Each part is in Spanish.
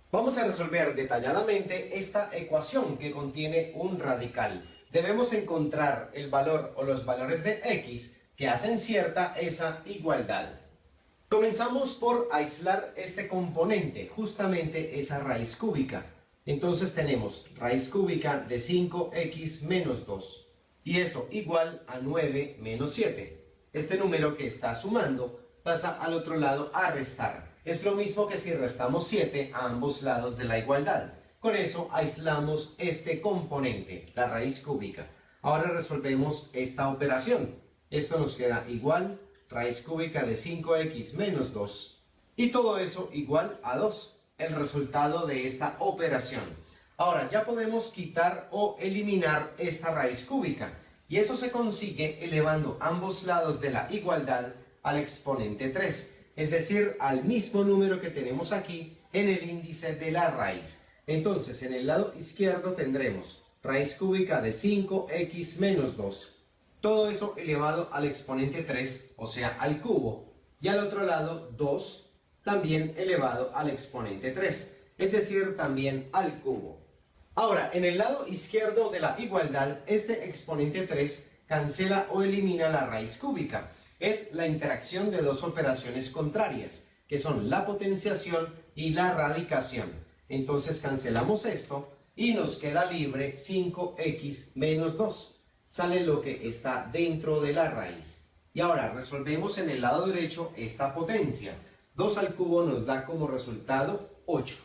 Vamos a resolver detalladamente esta ecuación que contiene un radical. Debemos encontrar el valor o los valores de x que hacen cierta esa igualdad. Comenzamos por aislar este componente, justamente esa raíz cúbica. Entonces tenemos raíz cúbica de 5x menos 2. Y eso igual a 9 menos 7. Este número que está sumando pasa al otro lado a restar. Es lo mismo que si restamos 7 a ambos lados de la igualdad. Con eso aislamos este componente, la raíz cúbica. Ahora resolvemos esta operación. Esto nos queda igual raíz cúbica de 5x menos 2. Y todo eso igual a 2, el resultado de esta operación. Ahora ya podemos quitar o eliminar esta raíz cúbica. Y eso se consigue elevando ambos lados de la igualdad al exponente 3. Es decir, al mismo número que tenemos aquí en el índice de la raíz. Entonces, en el lado izquierdo tendremos raíz cúbica de 5x menos 2. Todo eso elevado al exponente 3, o sea, al cubo. Y al otro lado, 2, también elevado al exponente 3, es decir, también al cubo. Ahora, en el lado izquierdo de la igualdad, este exponente 3 cancela o elimina la raíz cúbica. Es la interacción de dos operaciones contrarias, que son la potenciación y la radicación. Entonces cancelamos esto y nos queda libre 5x menos 2. Sale lo que está dentro de la raíz. Y ahora resolvemos en el lado derecho esta potencia. 2 al cubo nos da como resultado 8.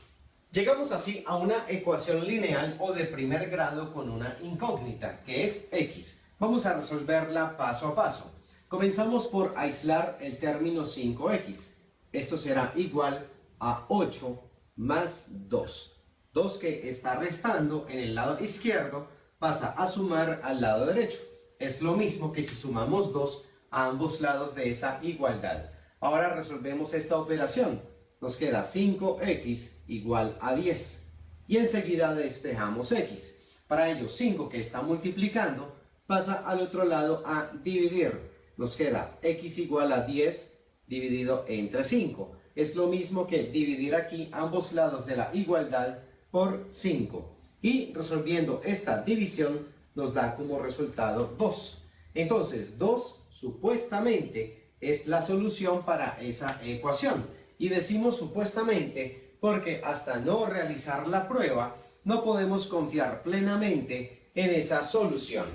Llegamos así a una ecuación lineal o de primer grado con una incógnita, que es x. Vamos a resolverla paso a paso. Comenzamos por aislar el término 5x. Esto será igual a 8 más 2. 2 que está restando en el lado izquierdo pasa a sumar al lado derecho. Es lo mismo que si sumamos 2 a ambos lados de esa igualdad. Ahora resolvemos esta operación. Nos queda 5x igual a 10. Y enseguida despejamos x. Para ello 5 que está multiplicando pasa al otro lado a dividir. Nos queda x igual a 10 dividido entre 5. Es lo mismo que dividir aquí ambos lados de la igualdad por 5. Y resolviendo esta división nos da como resultado 2. Entonces 2 supuestamente es la solución para esa ecuación. Y decimos supuestamente porque hasta no realizar la prueba no podemos confiar plenamente en esa solución.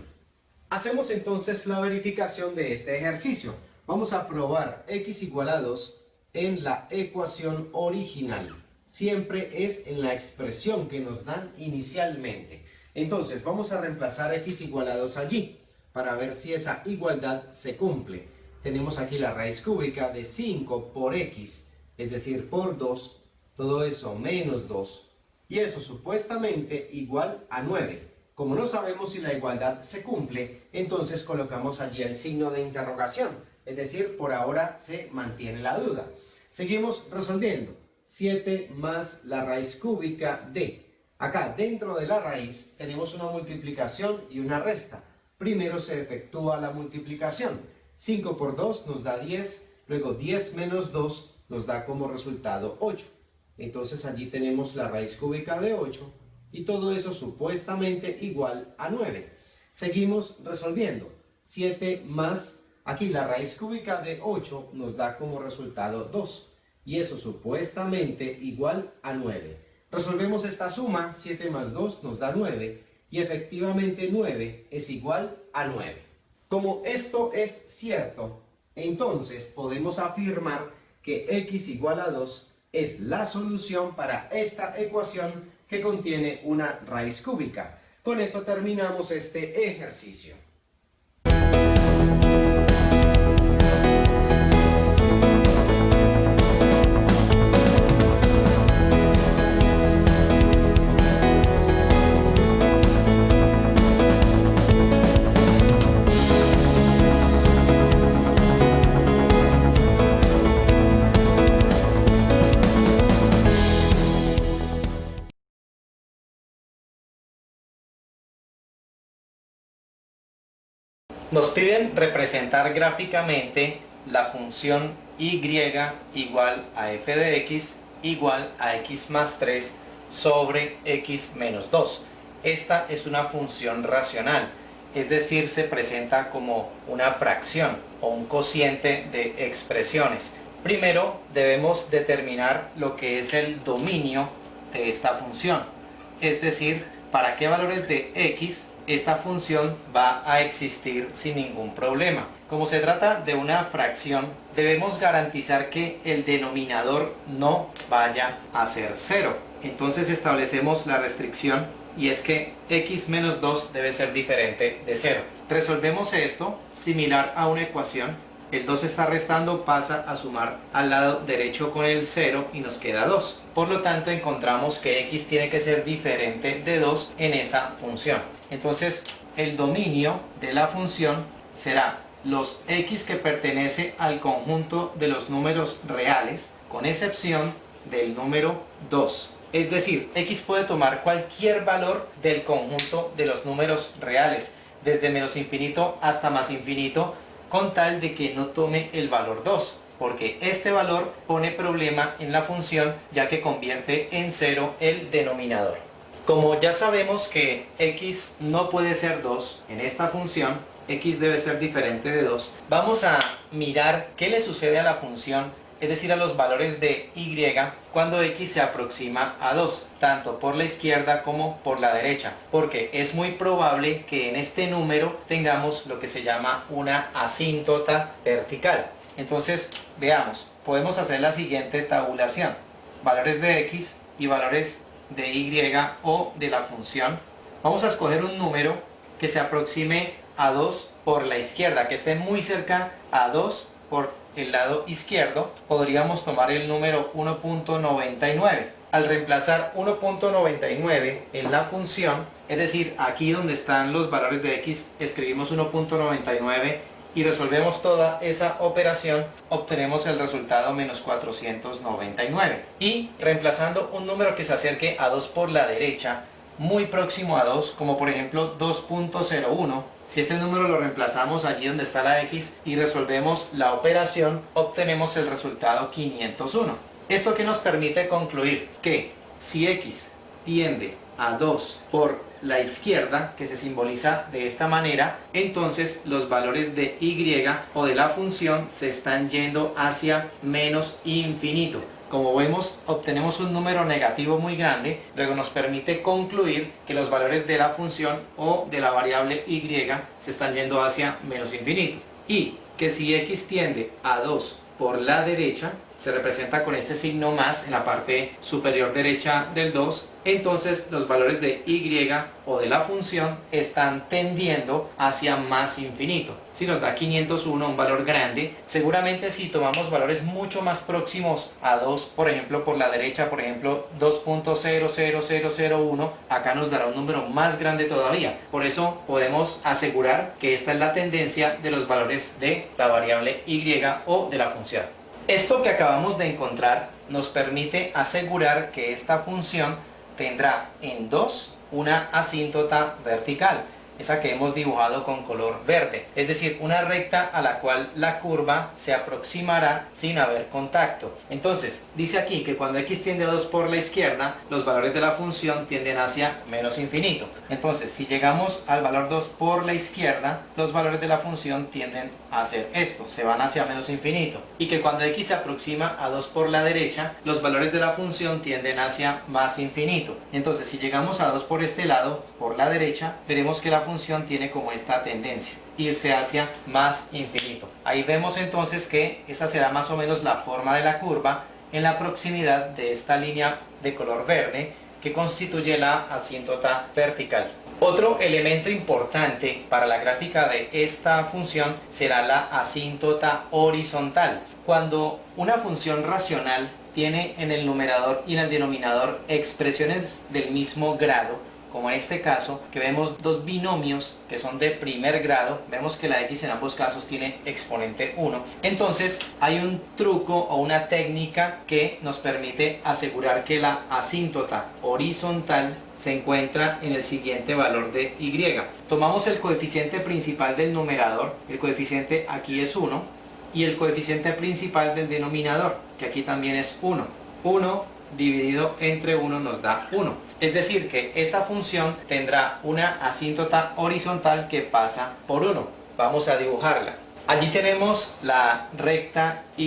Hacemos entonces la verificación de este ejercicio. Vamos a probar x igual a 2 en la ecuación original. Siempre es en la expresión que nos dan inicialmente. Entonces vamos a reemplazar x igual a 2 allí para ver si esa igualdad se cumple. Tenemos aquí la raíz cúbica de 5 por x, es decir, por 2, todo eso menos 2. Y eso supuestamente igual a 9. Como no sabemos si la igualdad se cumple, entonces colocamos allí el signo de interrogación, es decir, por ahora se mantiene la duda. Seguimos resolviendo. 7 más la raíz cúbica de. Acá dentro de la raíz tenemos una multiplicación y una resta. Primero se efectúa la multiplicación. 5 por 2 nos da 10, luego 10 menos 2 nos da como resultado 8. Entonces allí tenemos la raíz cúbica de 8. Y todo eso supuestamente igual a 9. Seguimos resolviendo. 7 más, aquí la raíz cúbica de 8 nos da como resultado 2. Y eso supuestamente igual a 9. Resolvemos esta suma, 7 más 2 nos da 9. Y efectivamente 9 es igual a 9. Como esto es cierto, entonces podemos afirmar que x igual a 2 es la solución para esta ecuación que contiene una raíz cúbica. Con esto terminamos este ejercicio. Nos piden representar gráficamente la función y igual a f de x igual a x más 3 sobre x menos 2. Esta es una función racional, es decir, se presenta como una fracción o un cociente de expresiones. Primero debemos determinar lo que es el dominio de esta función, es decir, para qué valores de x esta función va a existir sin ningún problema. Como se trata de una fracción, debemos garantizar que el denominador no vaya a ser 0. Entonces establecemos la restricción y es que x menos 2 debe ser diferente de 0. Resolvemos esto similar a una ecuación. El 2 está restando, pasa a sumar al lado derecho con el 0 y nos queda 2. Por lo tanto encontramos que x tiene que ser diferente de 2 en esa función. Entonces el dominio de la función será los x que pertenece al conjunto de los números reales, con excepción del número 2. Es decir, x puede tomar cualquier valor del conjunto de los números reales, desde menos infinito hasta más infinito, con tal de que no tome el valor 2, porque este valor pone problema en la función, ya que convierte en 0 el denominador. Como ya sabemos que x no puede ser 2 en esta función, x debe ser diferente de 2, vamos a mirar qué le sucede a la función, es decir, a los valores de y cuando x se aproxima a 2, tanto por la izquierda como por la derecha, porque es muy probable que en este número tengamos lo que se llama una asíntota vertical. Entonces, veamos, podemos hacer la siguiente tabulación: valores de x y valores de y o de la función. Vamos a escoger un número que se aproxime a 2 por la izquierda, que esté muy cerca a 2 por el lado izquierdo. Podríamos tomar el número 1.99. Al reemplazar 1.99 en la función, es decir, aquí donde están los valores de x, escribimos 1.99 y resolvemos toda esa operación, obtenemos el resultado menos 499. Y reemplazando un número que se acerque a 2 por la derecha, muy próximo a 2, como por ejemplo 2.01, si este número lo reemplazamos allí donde está la x y resolvemos la operación, obtenemos el resultado 501. Esto que nos permite concluir que si x tiende a 2 por la izquierda, que se simboliza de esta manera, entonces los valores de y o de la función se están yendo hacia menos infinito. Como vemos, obtenemos un número negativo muy grande, luego nos permite concluir que los valores de la función o de la variable y se están yendo hacia menos infinito. Y que si x tiende a 2 por la derecha, se representa con este signo más en la parte superior derecha del 2, entonces los valores de y o de la función están tendiendo hacia más infinito. Si nos da 501, un valor grande, seguramente si tomamos valores mucho más próximos a 2, por ejemplo por la derecha, por ejemplo 2.00001, acá nos dará un número más grande todavía. Por eso podemos asegurar que esta es la tendencia de los valores de la variable y o de la función. Esto que acabamos de encontrar nos permite asegurar que esta función tendrá en 2 una asíntota vertical, esa que hemos dibujado con color verde, es decir, una recta a la cual la curva se aproximará sin haber contacto. Entonces, dice aquí que cuando x tiende a 2 por la izquierda, los valores de la función tienden hacia menos infinito. Entonces, si llegamos al valor 2 por la izquierda, los valores de la función tienden a hacer esto, se van hacia menos infinito. Y que cuando x se aproxima a 2 por la derecha, los valores de la función tienden hacia más infinito. Entonces, si llegamos a 2 por este lado, por la derecha, veremos que la función tiene como esta tendencia, irse hacia más infinito. Ahí vemos entonces que esa será más o menos la forma de la curva en la proximidad de esta línea de color verde que constituye la asíntota vertical. Otro elemento importante para la gráfica de esta función será la asíntota horizontal. Cuando una función racional tiene en el numerador y en el denominador expresiones del mismo grado, como en este caso, que vemos dos binomios que son de primer grado, vemos que la x en ambos casos tiene exponente 1. Entonces hay un truco o una técnica que nos permite asegurar que la asíntota horizontal se encuentra en el siguiente valor de y. Tomamos el coeficiente principal del numerador, el coeficiente aquí es 1, y el coeficiente principal del denominador, que aquí también es 1. 1 dividido entre 1 nos da 1. Es decir que esta función tendrá una asíntota horizontal que pasa por 1. Vamos a dibujarla. Allí tenemos la recta y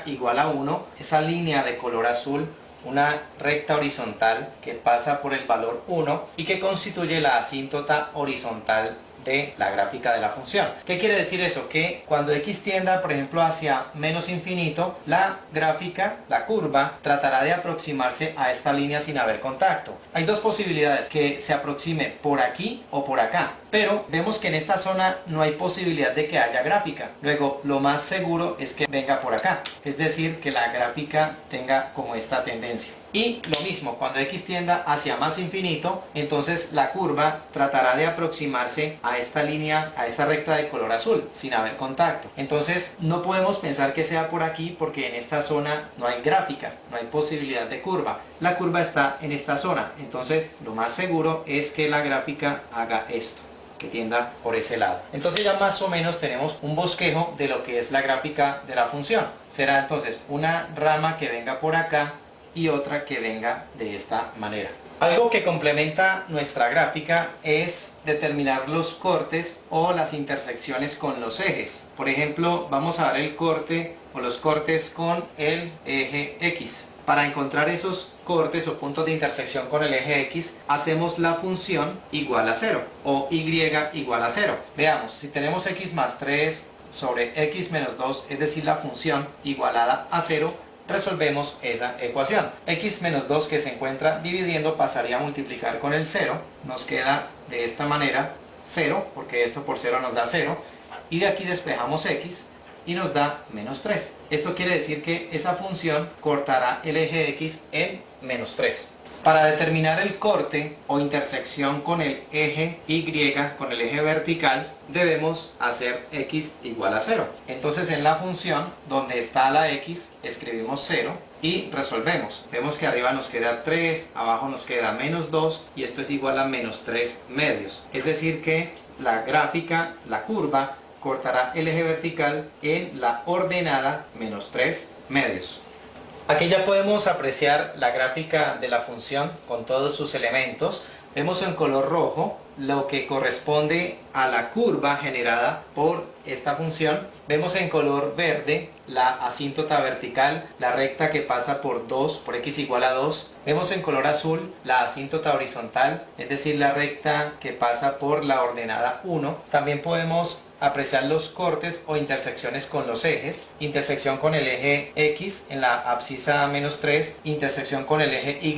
igual a 1, esa línea de color azul, una recta horizontal que pasa por el valor 1 y que constituye la asíntota horizontal de la gráfica de la función. ¿Qué quiere decir eso? Que cuando x tienda, por ejemplo, hacia menos infinito, la gráfica, la curva, tratará de aproximarse a esta línea sin haber contacto. Hay dos posibilidades, que se aproxime por aquí o por acá, pero vemos que en esta zona no hay posibilidad de que haya gráfica. Luego, lo más seguro es que venga por acá, es decir, que la gráfica tenga como esta tendencia. Y lo mismo, cuando x tienda hacia más infinito, entonces la curva tratará de aproximarse a esta línea, a esta recta de color azul, sin haber contacto. Entonces no podemos pensar que sea por aquí porque en esta zona no hay gráfica, no hay posibilidad de curva. La curva está en esta zona, entonces lo más seguro es que la gráfica haga esto, que tienda por ese lado. Entonces ya más o menos tenemos un bosquejo de lo que es la gráfica de la función. Será entonces una rama que venga por acá y otra que venga de esta manera. Algo que complementa nuestra gráfica es determinar los cortes o las intersecciones con los ejes. Por ejemplo, vamos a dar el corte o los cortes con el eje X. Para encontrar esos cortes o puntos de intersección con el eje X, hacemos la función igual a 0 o y igual a 0. Veamos, si tenemos x más 3 sobre x menos 2, es decir, la función igualada a 0, resolvemos esa ecuación. X menos 2 que se encuentra dividiendo pasaría a multiplicar con el 0. Nos queda de esta manera 0, porque esto por 0 nos da 0. Y de aquí despejamos x y nos da menos 3. Esto quiere decir que esa función cortará el eje X en menos 3. Para determinar el corte o intersección con el eje Y, con el eje vertical, debemos hacer x igual a 0. Entonces en la función, donde está la x, escribimos 0 y resolvemos. Vemos que arriba nos queda 3, abajo nos queda menos 2 y esto es igual a menos 3 medios. Es decir que la gráfica, la curva, cortará el eje vertical en la ordenada menos 3 medios. Aquí ya podemos apreciar la gráfica de la función con todos sus elementos. Vemos en color rojo lo que corresponde a la curva generada por esta función. Vemos en color verde la asíntota vertical, la recta que pasa por 2, por x igual a 2. Vemos en color azul la asíntota horizontal, es decir, la recta que pasa por la ordenada 1. También podemos apreciar los cortes o intersecciones con los ejes, intersección con el eje X en la abscisa menos 3, intersección con el eje Y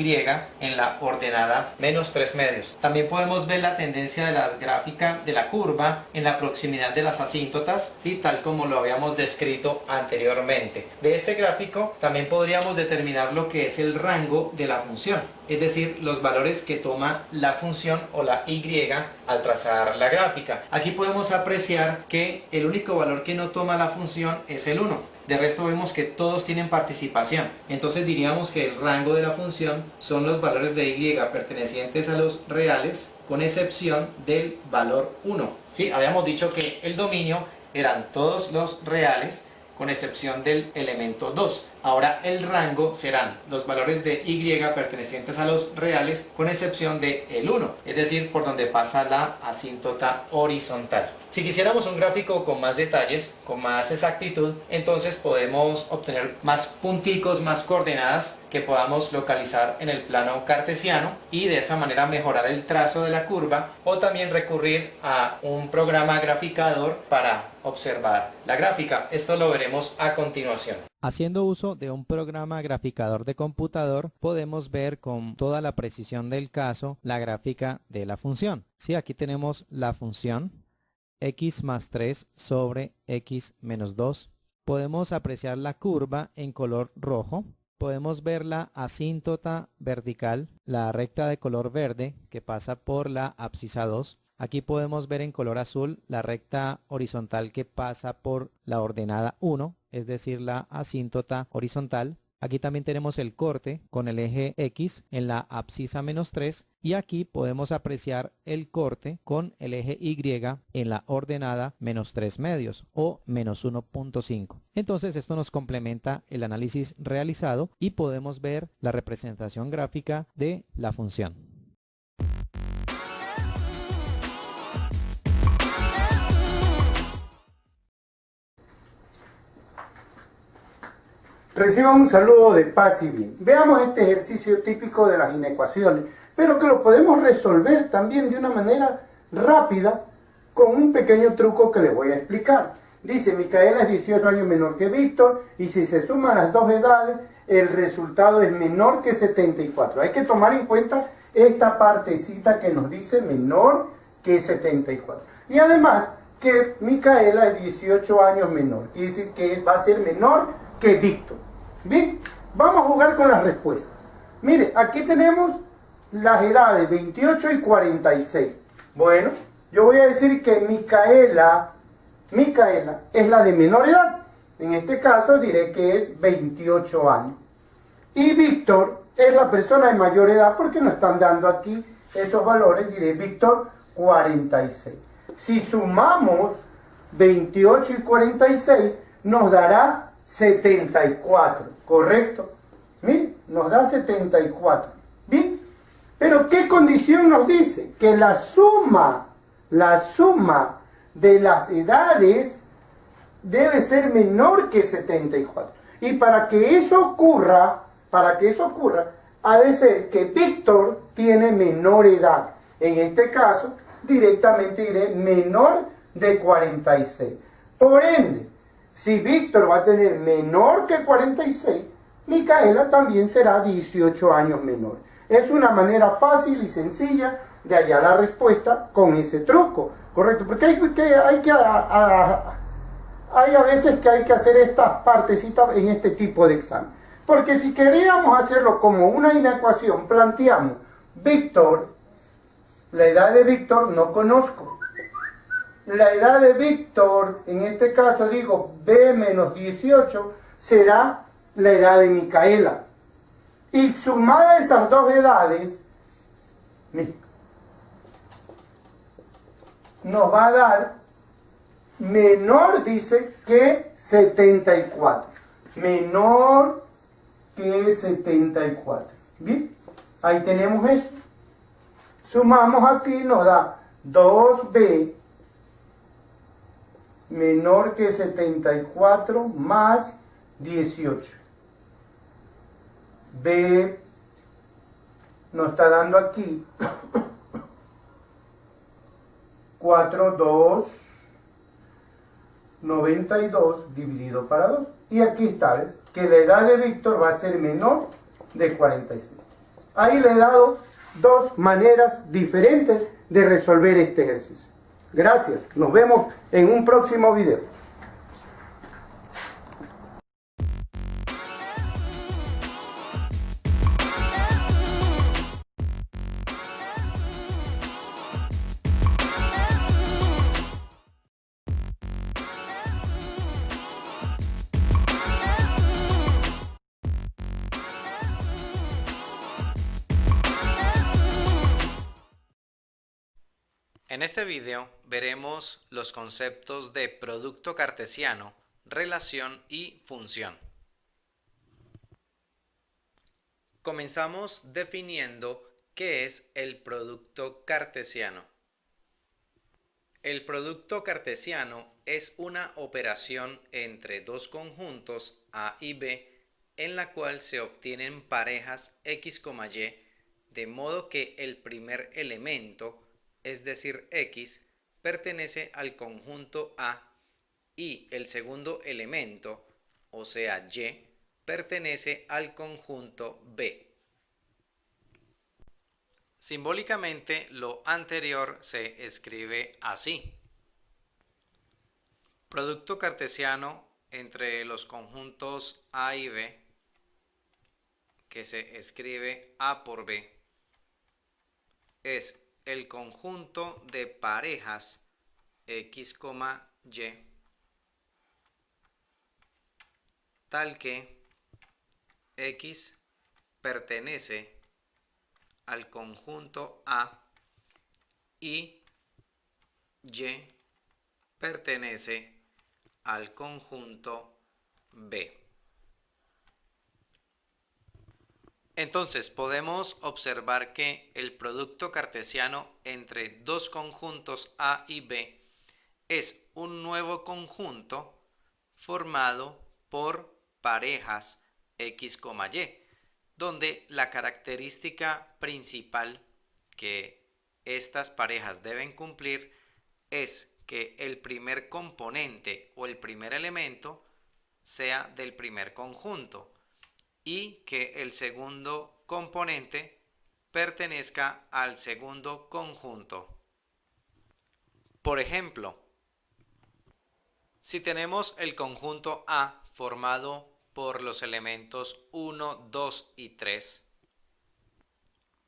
en la ordenada menos 3 medios. También podemos ver la tendencia de la gráfica de la curva en la proximidad de las asíntotas, ¿sí? Tal como lo habíamos descrito anteriormente. De este gráfico también podríamos determinar lo que es el rango de la función, es decir, los valores que toma la función o la Y al trazar la gráfica. Aquí podemos apreciar que el único valor que no toma la función es el 1. De resto vemos que todos tienen participación. Entonces diríamos que el rango de la función son los valores de Y pertenecientes a los reales, con excepción del valor 1. ¿Sí? Habíamos dicho que el dominio eran todos los reales, con excepción del elemento 2. Ahora el rango serán los valores de Y pertenecientes a los reales, con excepción de el 1, es decir, por donde pasa la asíntota horizontal. Si quisiéramos un gráfico con más detalles, con más exactitud, entonces podemos obtener más punticos, más coordenadas que podamos localizar en el plano cartesiano y de esa manera mejorar el trazo de la curva, o también recurrir a un programa graficador para observar la gráfica. Esto lo veremos a continuación. Haciendo uso de un programa graficador de computador, podemos ver con toda la precisión del caso la gráfica de la función. Sí, aquí tenemos la función x más 3 sobre x menos 2. Podemos apreciar la curva en color rojo. Podemos ver la asíntota vertical, la recta de color verde que pasa por la abscisa 2. Aquí podemos ver en color azul la recta horizontal que pasa por la ordenada 1, es decir, la asíntota horizontal. Aquí también tenemos el corte con el eje X en la abscisa -3 y aquí podemos apreciar el corte con el eje Y en la ordenada -3/2 o -1.5. Entonces esto nos complementa el análisis realizado y podemos ver la representación gráfica de la función. Reciban un saludo de paz y bien. Veamos este ejercicio típico de las inecuaciones, pero que lo podemos resolver también de una manera rápida con un pequeño truco que les voy a explicar. Dice, Micaela es 18 años menor que Víctor y si se suman las dos edades, el resultado es menor que 74. Hay que tomar en cuenta esta partecita que nos dice menor que 74. Y además que Micaela es 18 años menor, quiere decir que va a ser menor que Víctor. Bien, vamos a jugar con las respuestas. Mire, aquí tenemos las edades 28 y 46. Bueno, yo voy a decir que Micaela es la de menor edad. En este caso diré que es 28 años. Y Víctor es la persona de mayor edad porque nos están dando aquí esos valores. Diré Víctor 46. Si sumamos 28 y 46 nos dará 74, ¿correcto? Bien, nos da 74. Bien, pero ¿qué condición nos dice? Que la suma de las edades debe ser menor que 74. Y para que eso ocurra, ha de ser que Víctor tiene menor edad. En este caso, directamente diré menor de 46. Por ende, si Víctor va a tener menor que 46, Micaela también será 18 años menor. Es una manera fácil y sencilla de hallar la respuesta con ese truco, ¿correcto? Porque hay a veces que hay que hacer estas partecitas en este tipo de examen. Porque si queríamos hacerlo como una inecuación, planteamos, Víctor, la edad de Víctor no conozco. La edad de Víctor, en este caso digo B menos 18, será la edad de Micaela. Y sumada esas dos edades, nos va a dar menor, dice, que 74. Menor que 74. Bien, ahí tenemos eso. Sumamos aquí, nos da 2B menor que 74 más 18. B nos está dando aquí 4, 2, 92 dividido para 2. Y aquí está, ¿ves? Que la edad de Víctor va a ser menor de 46. Ahí le he dado dos maneras diferentes de resolver este ejercicio. Gracias, nos vemos en un próximo video. En este video veremos los conceptos de producto cartesiano, relación y función. Comenzamos definiendo qué es el producto cartesiano. El producto cartesiano es una operación entre dos conjuntos A y B en la cual se obtienen parejas X, Y, de modo que el primer elemento, es decir, X, pertenece al conjunto A y el segundo elemento, o sea, Y, pertenece al conjunto B. Simbólicamente, lo anterior se escribe así. Producto cartesiano entre los conjuntos A y B, que se escribe A por B, es el conjunto de parejas X, Y, tal que X pertenece al conjunto A y Y pertenece al conjunto B. Entonces podemos observar que el producto cartesiano entre dos conjuntos A y B es un nuevo conjunto formado por parejas X, Y, donde la característica principal que estas parejas deben cumplir es que el primer componente o el primer elemento sea del primer conjunto y que el segundo componente pertenezca al segundo conjunto. Por ejemplo, si tenemos el conjunto A formado por los elementos 1, 2 y 3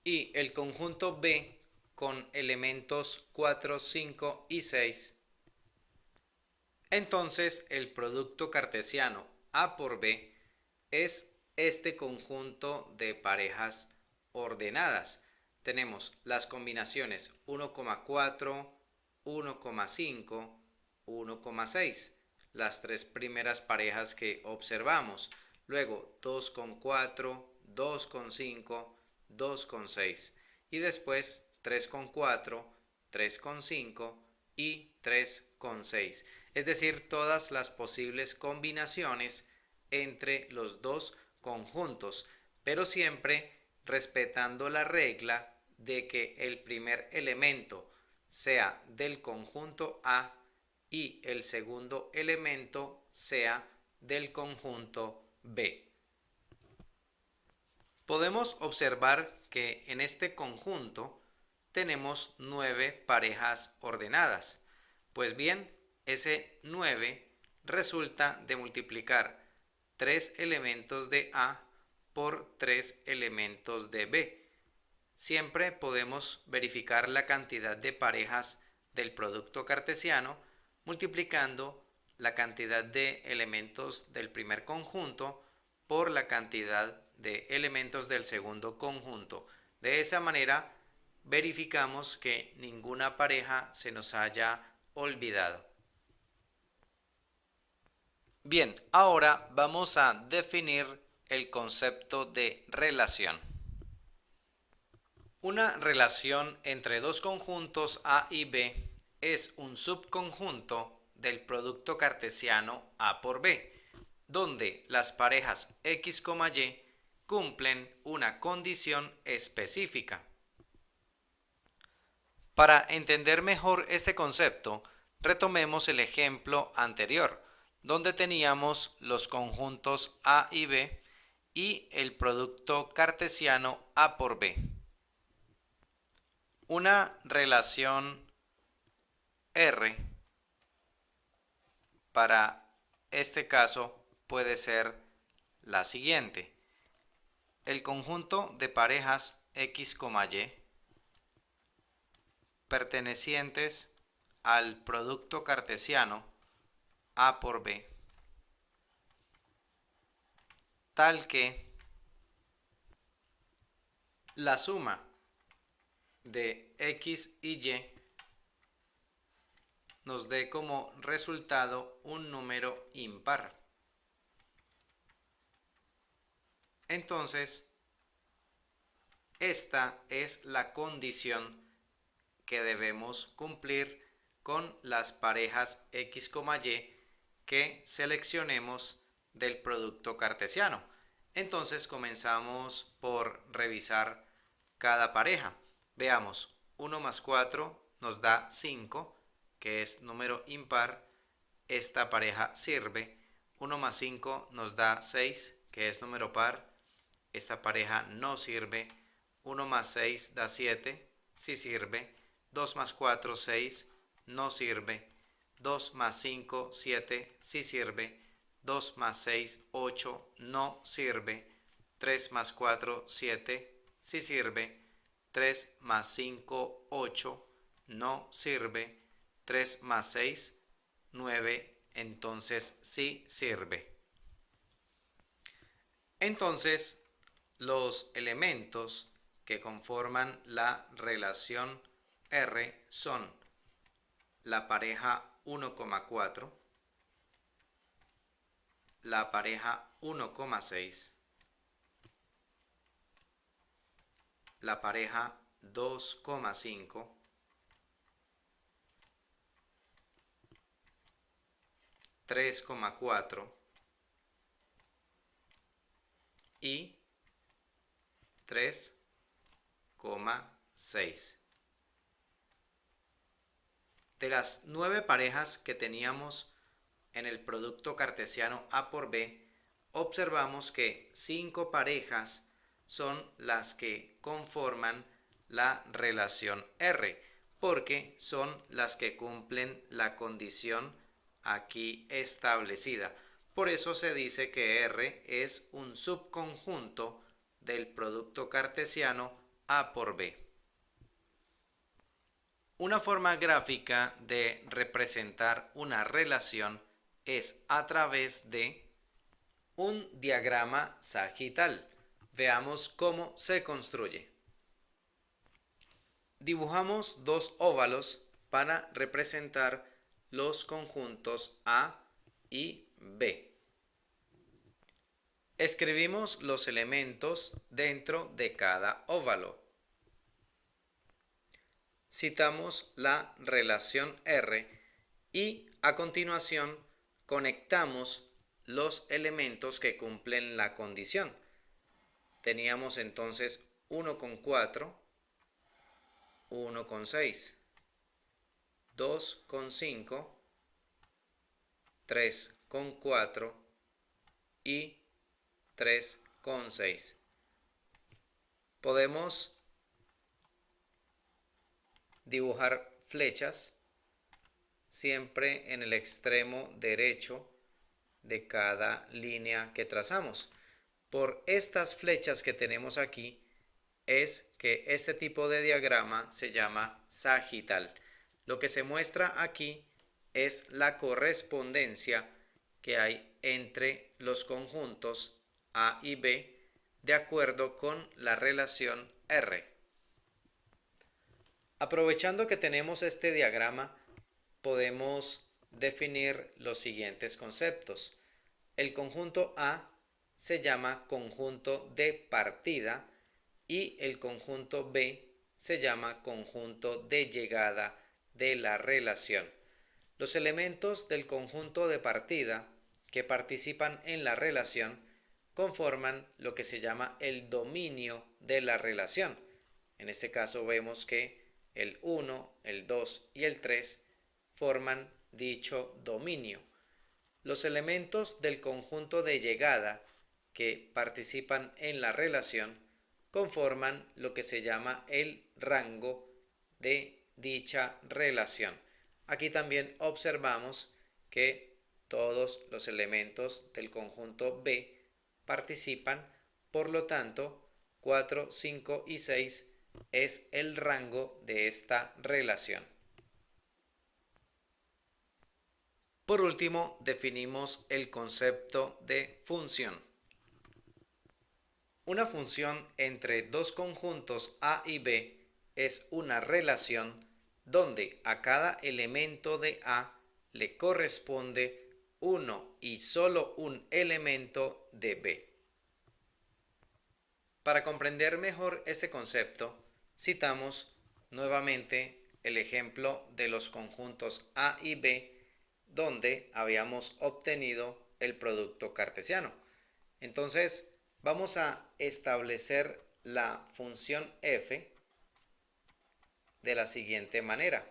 y el conjunto B con elementos 4, 5 y 6, entonces el producto cartesiano A por B es este conjunto de parejas ordenadas. Tenemos las combinaciones 1,4, 1,5, 1,6, las tres primeras parejas que observamos. Luego 2,4, 2,5, 2,6 y después 3,4, 3,5 y 3,6. Es decir, todas las posibles combinaciones entre los dos conjuntos, pero siempre respetando la regla de que el primer elemento sea del conjunto A y el segundo elemento sea del conjunto B. Podemos observar que en este conjunto tenemos 9 parejas ordenadas. Pues bien, ese 9 resulta de multiplicar 3 elementos de A por 3 elementos de B. Siempre podemos verificar la cantidad de parejas del producto cartesiano multiplicando la cantidad de elementos del primer conjunto por la cantidad de elementos del segundo conjunto. De esa manera verificamos que ninguna pareja se nos haya olvidado. Bien, ahora vamos a definir el concepto de relación. Una relación entre dos conjuntos A y B es un subconjunto del producto cartesiano A por B, donde las parejas X, Y cumplen una condición específica. Para entender mejor este concepto, retomemos el ejemplo anterior, donde teníamos los conjuntos A y B y el producto cartesiano A por B. Una relación R para este caso puede ser la siguiente. El conjunto de parejas X, Y pertenecientes al producto cartesiano A por B, tal que la suma de X y Y nos dé como resultado un número impar. Entonces, esta es la condición que debemos cumplir con las parejas X, Y que seleccionemos del producto cartesiano. Entonces comenzamos por revisar cada pareja. Veamos, 1 más 4 nos da 5, que es número impar. Esta pareja sirve. 1 más 5 nos da 6, que es número par. Esta pareja no sirve. 1 más 6 da 7, sí sirve. 2 más 4, 6, no sirve. 2 más 5, 7, sí sirve. 2 más 6, 8, no sirve. 3 más 4, 7, sí sirve. 3 más 5, 8, no sirve. 3 más 6, 9, entonces sí sirve. Entonces, los elementos que conforman la relación R son la pareja 1,4, la pareja 1,6, la pareja 2,5, 3,4 y 3,6. De las 9 parejas que teníamos en el producto cartesiano A por B, observamos que 5 parejas son las que conforman la relación R, porque son las que cumplen la condición aquí establecida. Por eso se dice que R es un subconjunto del producto cartesiano A por B. Una forma gráfica de representar una relación es a través de un diagrama sagital. Veamos cómo se construye. Dibujamos dos óvalos para representar los conjuntos A y B. Escribimos los elementos dentro de cada óvalo. Citamos la relación R y a continuación conectamos los elementos que cumplen la condición. Teníamos entonces 1,4, 1,6, 2,5, 3,4 y 3,6. Podemos dibujar flechas siempre en el extremo derecho de cada línea que trazamos. Por estas flechas que tenemos aquí es que este tipo de diagrama se llama sagital. Lo que se muestra aquí es la correspondencia que hay entre los conjuntos A y B de acuerdo con la relación R. Aprovechando que tenemos este diagrama, podemos definir los siguientes conceptos. El conjunto A se llama conjunto de partida y el conjunto B se llama conjunto de llegada de la relación. Los elementos del conjunto de partida que participan en la relación conforman lo que se llama el dominio de la relación. En este caso vemos que el 1, el 2 y el 3 forman dicho dominio. Los elementos del conjunto de llegada que participan en la relación conforman lo que se llama el rango de dicha relación. Aquí también observamos que todos los elementos del conjunto B participan, por lo tanto 4, 5 y 6 es el rango de esta relación. Por último, definimos el concepto de función. Una función entre dos conjuntos A y B es una relación donde a cada elemento de A le corresponde uno y solo un elemento de B. Para comprender mejor este concepto, citamos nuevamente el ejemplo de los conjuntos A y B donde habíamos obtenido el producto cartesiano. Entonces, vamos a establecer la función f de la siguiente manera.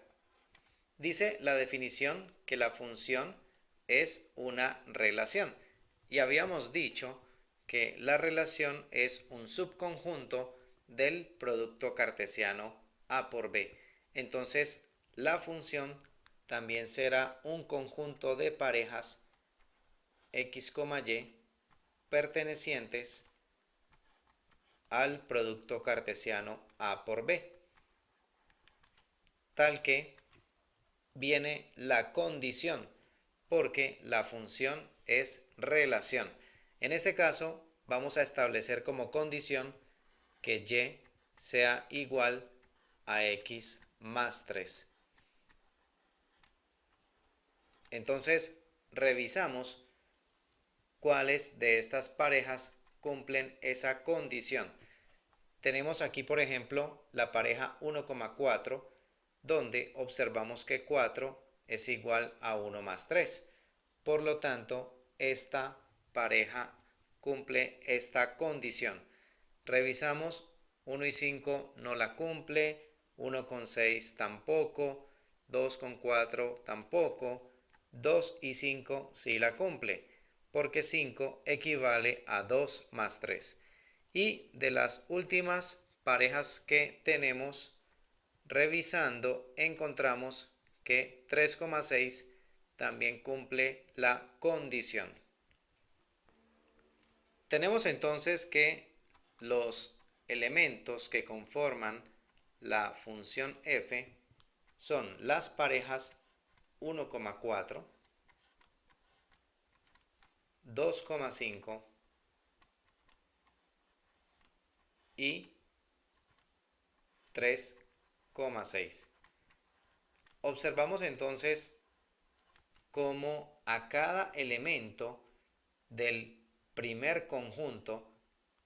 Dice la definición que la función es una relación y habíamos dicho que la relación es un subconjunto del producto cartesiano A por B. Entonces, la función también será un conjunto de parejas x, y pertenecientes al producto cartesiano A por B, tal que viene la condición, porque la función es relación. En este caso, vamos a establecer como condición que y sea igual a x más 3. Entonces, revisamos cuáles de estas parejas cumplen esa condición. Tenemos aquí, por ejemplo, la pareja 1,4, donde observamos que 4 es igual a 1 más 3. Por lo tanto, esta pareja cumple esta condición. Revisamos, 1 y 5 no la cumple, 1,6 tampoco, 2,4 tampoco, 2 y 5 sí la cumple, porque 5 equivale a 2 más 3. Y de las últimas parejas que tenemos, revisando, encontramos que 3,6 también cumple la condición. Tenemos entonces que los elementos que conforman la función f son las parejas 1,4, 2,5 y 3,6. Observamos entonces cómo a cada elemento del primer conjunto,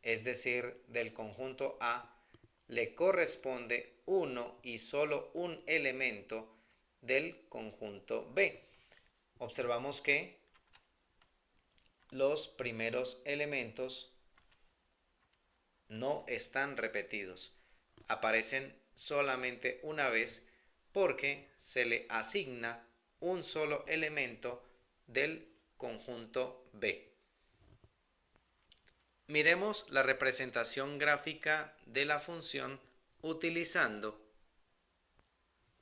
es decir, del conjunto A, le corresponde uno y solo un elemento del conjunto B. Observamos que los primeros elementos no están repetidos, aparecen solamente una vez porque se le asigna un solo elemento del conjunto B. Miremos la representación gráfica de la función utilizando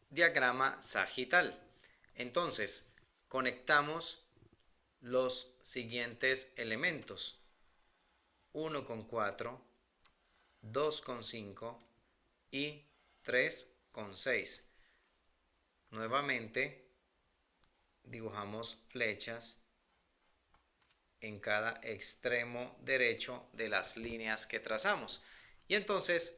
diagrama sagital. Entonces, conectamos los siguientes elementos: 1,4, 2,5 y 3,6. Nuevamente, dibujamos flechas en cada extremo derecho de las líneas que trazamos. Y entonces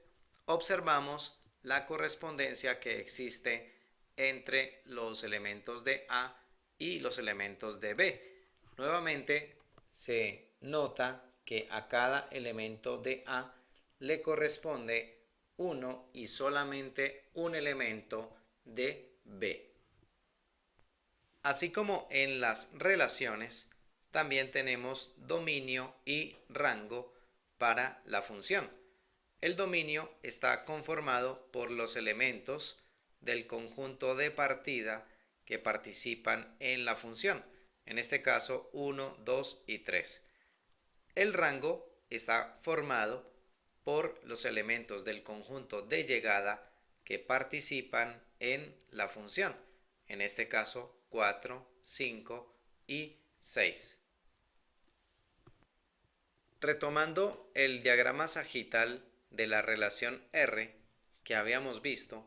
observamos la correspondencia que existe entre los elementos de A y los elementos de B. Nuevamente se nota que a cada elemento de A le corresponde uno y solamente un elemento de B. Así como en las relaciones, también tenemos dominio y rango para la función. El dominio está conformado por los elementos del conjunto de partida que participan en la función, en este caso 1, 2 y 3. El rango está formado por los elementos del conjunto de llegada que participan en la función, en este caso 4, 5 y 6. Retomando el diagrama sagital de la relación R que habíamos visto,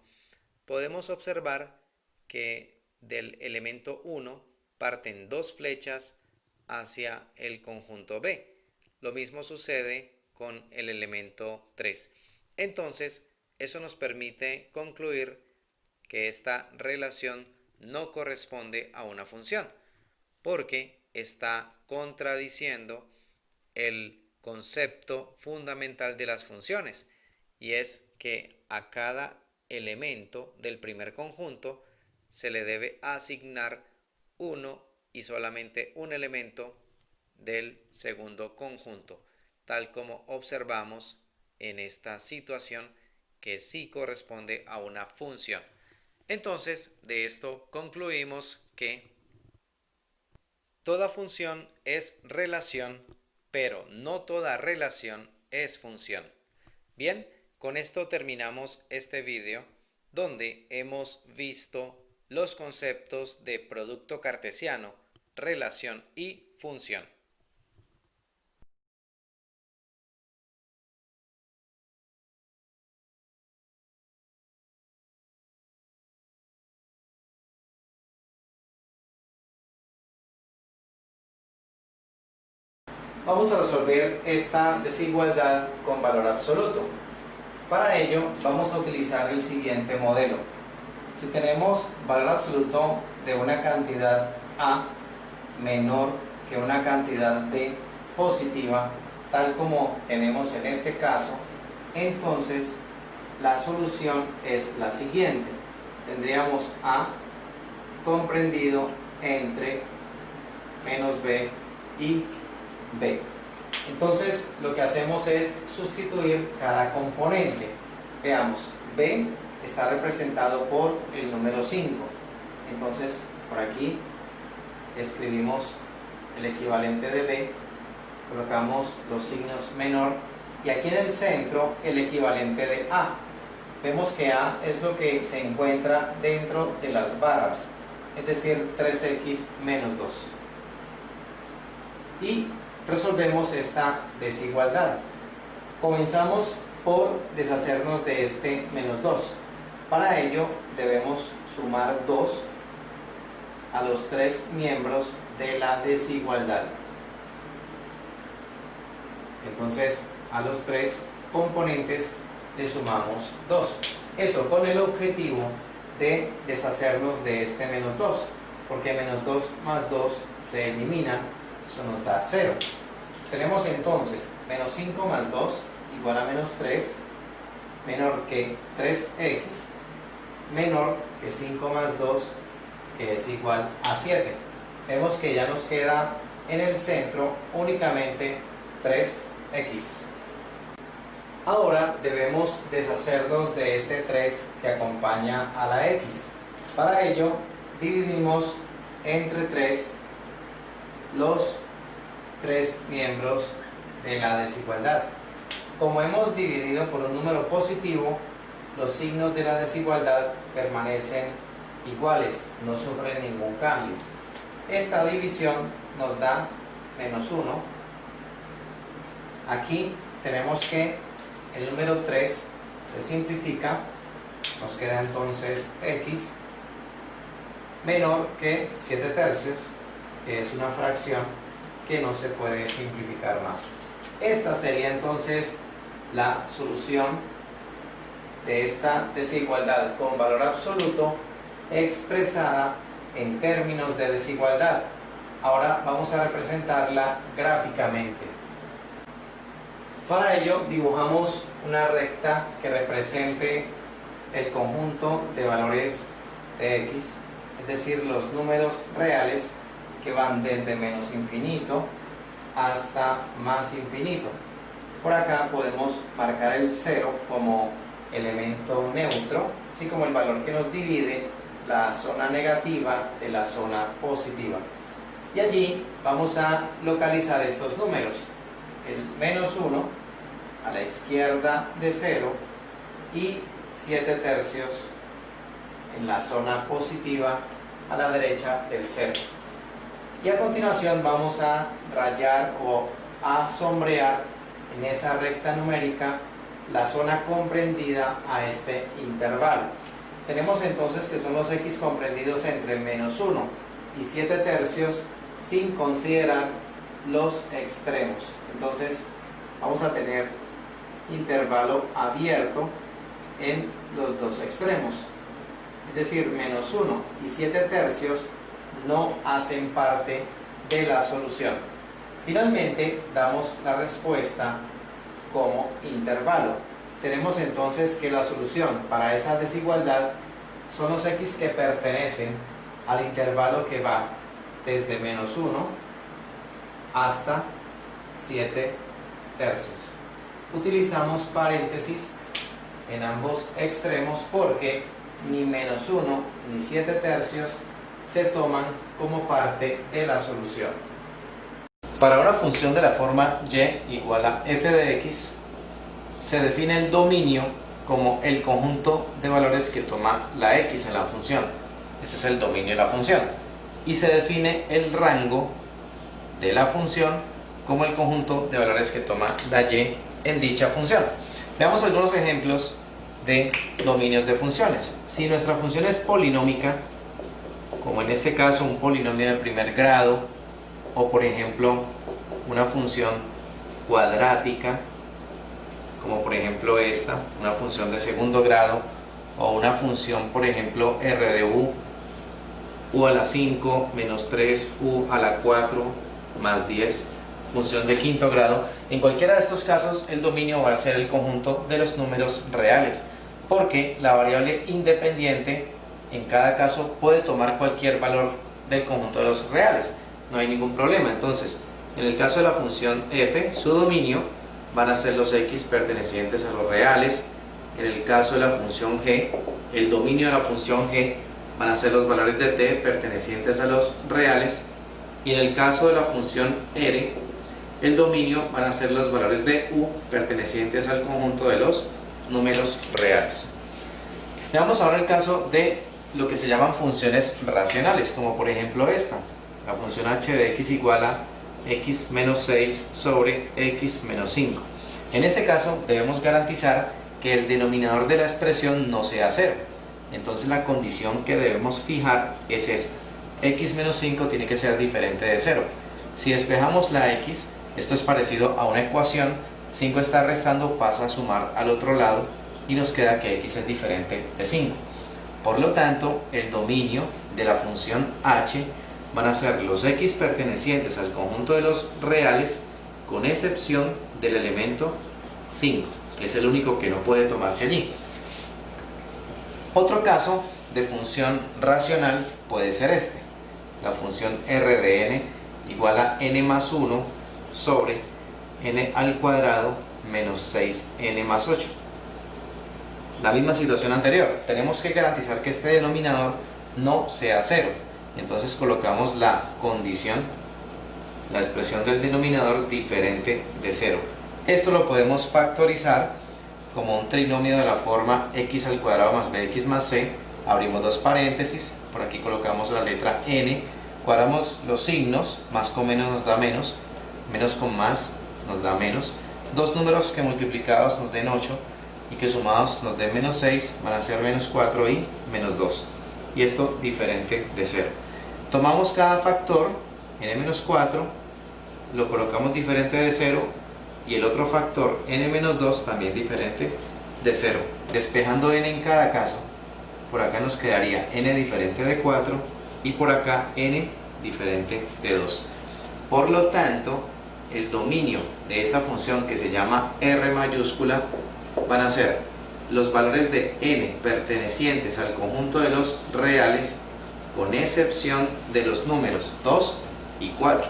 podemos observar que del elemento 1 parten dos flechas hacia el conjunto B. Lo mismo sucede con el elemento 3. Entonces, eso nos permite concluir que esta relación no corresponde a una función, porque está contradiciendo el concepto fundamental de las funciones, y es que a cada elemento del primer conjunto se le debe asignar uno y solamente un elemento del segundo conjunto, tal como observamos en esta situación que sí corresponde a una función. Entonces, de esto concluimos que toda función es relación, pero no toda relación es función. Bien, con esto terminamos este video donde hemos visto los conceptos de producto cartesiano, relación y función. vamos a resolver esta desigualdad con valor absoluto. Para ello vamos a utilizar el siguiente modelo. Si tenemos valor absoluto de una cantidad A menor que una cantidad B positiva, tal como tenemos en este caso, entonces la solución es la siguiente. Tendríamos A comprendido entre menos B y B. Entonces lo que hacemos es sustituir cada componente. Veamos, B está representado por el número 5. Entonces por aquí escribimos el equivalente de B, colocamos los signos menor y aquí en el centro el equivalente de A. Vemos que A es lo que se encuentra dentro de las barras, es decir, 3x menos 2. Y resolvemos esta desigualdad. Comenzamos por deshacernos de este menos 2. Para ello debemos sumar 2 a los 3 miembros de la desigualdad. Entonces a los 3 componentes le sumamos 2. Eso con el objetivo de deshacernos de este menos 2, porque menos 2 más 2 se eliminan, eso nos da 0. Tenemos entonces menos 5 más 2 igual a menos 3, menor que 3x, menor que 5 más 2, que es igual a 7. Vemos que ya nos queda en el centro únicamente 3x. Ahora debemos deshacernos de este 3 que acompaña a la x. Para ello dividimos entre 3 los 3 miembros de la desigualdad. Como hemos dividido por un número positivo, los signos de la desigualdad permanecen iguales, no sufren ningún cambio. Esta división nos da menos 1. Aquí tenemos que el número 3 se simplifica, nos queda entonces x menor que 7 tercios, que es una fracción que no se puede simplificar más. Esta sería entonces la solución de esta desigualdad con valor absoluto expresada en términos de desigualdad. Ahora vamos a representarla gráficamente. Para ello dibujamos una recta que represente el conjunto de valores de x, es decir, los números reales que van desde menos infinito hasta más infinito. Por acá podemos marcar el 0 como elemento neutro, así como el valor que nos divide la zona negativa de la zona positiva. Y allí vamos a localizar estos números. El menos 1 a la izquierda de 0 y 7 tercios en la zona positiva a la derecha del 0. Y a continuación vamos a rayar o a sombrear en esa recta numérica la zona comprendida a este intervalo. Tenemos entonces que son los x comprendidos entre menos 1 y 7 tercios sin considerar los extremos. Entonces vamos a tener intervalo abierto en los dos extremos, es decir, menos 1 y 7 tercios no hacen parte de la solución. Finalmente damos la respuesta como intervalo. Tenemos entonces que la solución para esa desigualdad son los x que pertenecen al intervalo que va desde menos 1 hasta 7 tercios. Utilizamos paréntesis en ambos extremos porque ni menos 1 ni 7 tercios se toman como parte de la solución. Para una función de la forma y igual a f de x, se define el dominio como el conjunto de valores que toma la x en la función. Ese es el dominio de la función. Y se define el rango de la función como el conjunto de valores que toma la y en dicha función. Veamos algunos ejemplos de dominios de funciones. Si nuestra función es polinómica, como en este caso un polinomio de primer grado, o por ejemplo una función cuadrática, como por ejemplo esta, una función de segundo grado, o una función, por ejemplo, r de u a la 5 menos 3u a la 4 más 10, función de quinto grado. En cualquiera de estos casos el dominio va a ser el conjunto de los números reales, porque la variable independiente en cada caso puede tomar cualquier valor del conjunto de los reales, no hay ningún problema. Entonces, en el caso de la función f, su dominio van a ser los x pertenecientes a los reales. En el caso de la función g, el dominio de la función g van a ser los valores de t pertenecientes a los reales. Y en el caso de la función r, el dominio van a ser los valores de u pertenecientes al conjunto de los números reales. Veamos ahora el caso de lo que se llaman funciones racionales, como por ejemplo esta, la función h de x igual a x menos 6 sobre x menos 5. En este caso debemos garantizar que el denominador de la expresión no sea 0. Entonces la condición que debemos fijar es esta: x menos 5 tiene que ser diferente de 0. Si despejamos la x, esto es parecido a una ecuación, 5 está restando, pasa a sumar al otro lado y nos queda que x es diferente de 5. Por lo tanto, el dominio de la función h van a ser los x pertenecientes al conjunto de los reales, con excepción del elemento 5, que es el único que no puede tomarse allí. Otro caso de función racional puede ser este: la función r de n igual a n más 1 sobre n al cuadrado menos 6n más 8. La misma situación anterior, tenemos que garantizar que este denominador no sea 0. Entonces colocamos la condición, la expresión del denominador diferente de 0. Esto lo podemos factorizar como un trinomio de la forma x al cuadrado más bx más c. Abrimos dos paréntesis, por aquí colocamos la letra n, cuadramos los signos, más con menos nos da menos, menos con más nos da menos. Dos números que multiplicados nos den 8 y que sumados nos den menos 6 van a ser menos 4 y menos 2. Y esto diferente de 0. Tomamos cada factor, n-4, lo colocamos diferente de 0, y el otro factor, n-2, también diferente de 0. Despejando n en cada caso, por acá nos quedaría n diferente de 4 y por acá n diferente de 2. Por lo tanto, el dominio de esta función, que se llama r mayúscula, van a ser los valores de n pertenecientes al conjunto de los reales, con excepción de los números 2 y 4.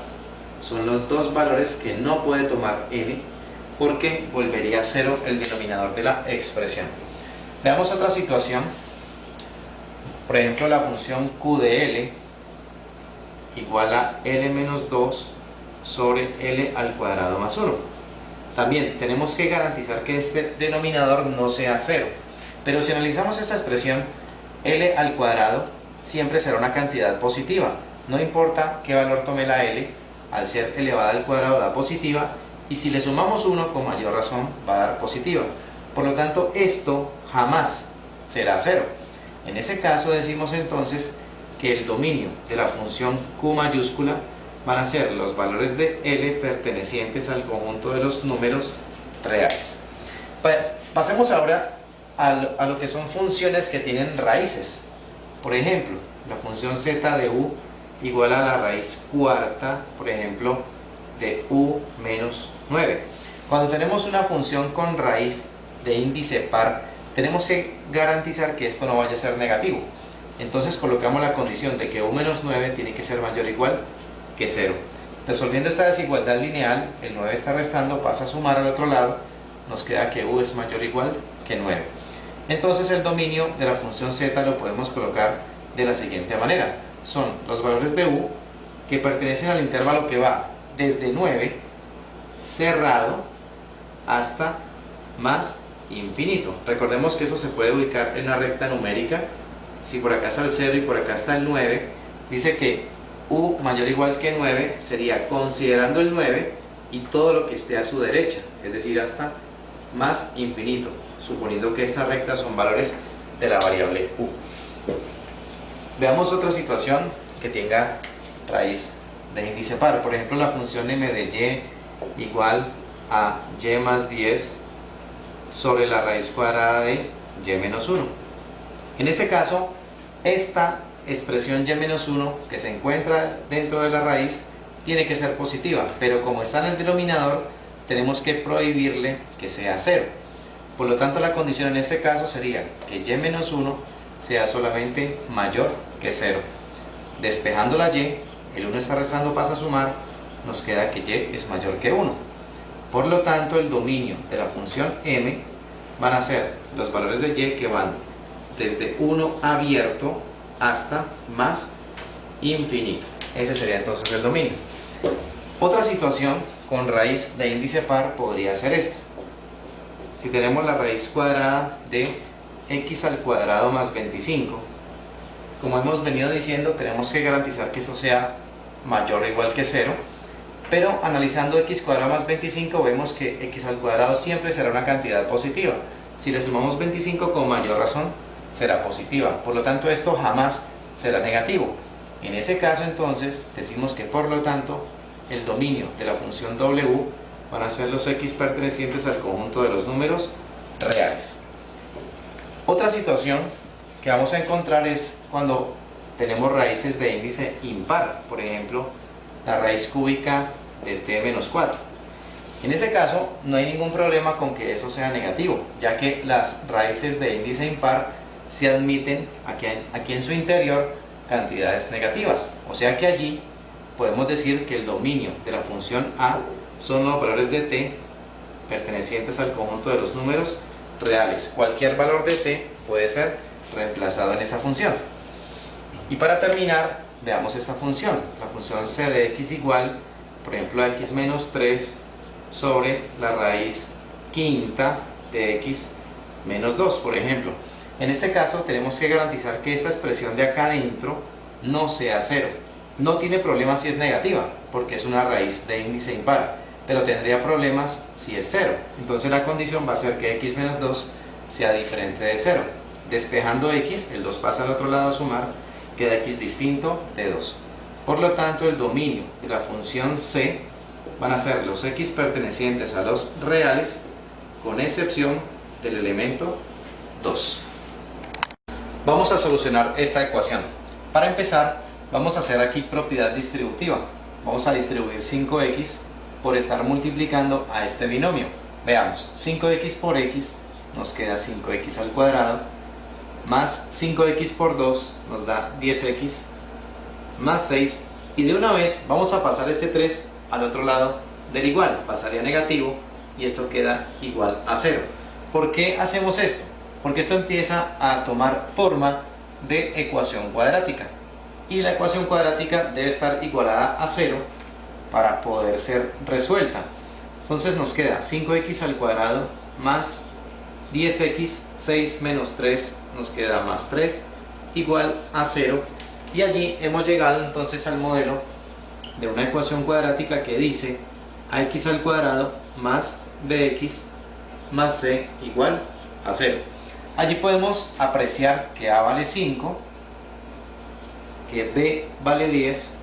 Son los dos valores que no puede tomar n, porque volvería a 0 el denominador de la expresión. Veamos otra situación. Por ejemplo, la función q de l igual a l menos 2 sobre l al cuadrado más 1. También tenemos que garantizar que este denominador no sea 0. Pero si analizamos esta expresión, l al cuadrado siempre será una cantidad positiva. No importa qué valor tome la l, al ser elevada al cuadrado da positiva, y si le sumamos 1 con mayor razón va a dar positiva. Por lo tanto, esto jamás será 0. En ese caso decimos entonces que el dominio de la función q mayúscula van a ser los valores de l pertenecientes al conjunto de los números reales. Pasemos ahora a lo que son funciones que tienen raíces. Por ejemplo, la función z de u igual a la raíz cuarta, por ejemplo, de u menos 9. Cuando tenemos una función con raíz de índice par, tenemos que garantizar que esto no vaya a ser negativo. Entonces colocamos la condición de que u menos 9 tiene que ser mayor o igual que 0. Resolviendo esta desigualdad lineal, el 9 está restando, pasa a sumar al otro lado, nos queda que u es mayor o igual que 9. Entonces el dominio de la función z lo podemos colocar de la siguiente manera: son los valores de u que pertenecen al intervalo que va desde 9 cerrado hasta más infinito. Recordemos que eso se puede ubicar en una recta numérica. Si por acá está el 0 y por acá está el 9, dice que u mayor o igual que 9 sería considerando el 9 y todo lo que esté a su derecha, es decir, hasta más infinito, suponiendo que estas rectas son valores de la variable u. Veamos otra situación que tenga raíz de índice par. Por ejemplo, la función m de y igual a y más 10 sobre la raíz cuadrada de y menos 1. En este caso, esta expresión y menos 1 que se encuentra dentro de la raíz tiene que ser positiva, pero como está en el denominador, tenemos que prohibirle que sea 0. Por lo tanto, la condición en este caso sería que y menos 1 sea solamente mayor que 0. Despejando la y, el 1 está restando, pasa a sumar, nos queda que y es mayor que 1. Por lo tanto, el dominio de la función m van a ser los valores de y que van desde 1 abierto hasta más infinito. Ese sería entonces el dominio. Otra situación con raíz de índice par podría ser esta. Si tenemos la raíz cuadrada de x al cuadrado más 25, como hemos venido diciendo, tenemos que garantizar que esto sea mayor o igual que 0, pero analizando x cuadrado más 25 vemos que x al cuadrado siempre será una cantidad positiva. Si le sumamos 25, con mayor razón será positiva, por lo tanto esto jamás será negativo. En ese caso entonces decimos que por lo tanto el dominio de la función w van a ser los x pertenecientes al conjunto de los números reales. Otra situación que vamos a encontrar es cuando tenemos raíces de índice impar, por ejemplo la raíz cúbica de t menos 4. En este caso no hay ningún problema con que eso sea negativo, ya que las raíces de índice impar se admiten aquí en su interior cantidades negativas, o sea que allí podemos decir que el dominio de la función a son los valores de t pertenecientes al conjunto de los números reales. Cualquier valor de t puede ser reemplazado en esa función. Y para terminar, veamos esta función, la función c de x igual, por ejemplo, a x menos 3 sobre la raíz quinta de x menos 2, por ejemplo. En este caso tenemos que garantizar que esta expresión de acá adentro no sea 0. No tiene problema si es negativa, porque es una raíz de índice impar, pero tendría problemas si es 0. Entonces la condición va a ser que x menos 2 sea diferente de 0. Despejando x, el 2 pasa al otro lado a sumar, queda x distinto de 2. Por lo tanto, el dominio de la función c van a ser los x pertenecientes a los reales, con excepción del elemento 2. Vamos a solucionar esta ecuación. Para empezar, vamos a hacer aquí propiedad distributiva. Vamos a distribuir 5x por estar multiplicando a este binomio. Veamos, 5x por x nos queda 5x al cuadrado, más 5x por 2 nos da 10x, más 6, y de una vez vamos a pasar este 3 al otro lado del igual, pasaría negativo, y esto queda igual a 0. ¿Por qué hacemos esto? Porque esto empieza a tomar forma de ecuación cuadrática, y la ecuación cuadrática debe estar igualada a 0 para poder ser resuelta. Entonces nos queda 5x al cuadrado más 10x, 6 menos 3 nos queda más 3, igual a 0, y allí hemos llegado entonces al modelo de una ecuación cuadrática que dice ax al cuadrado más bx más c igual a 0. Allí podemos apreciar que a vale 5, que b vale 10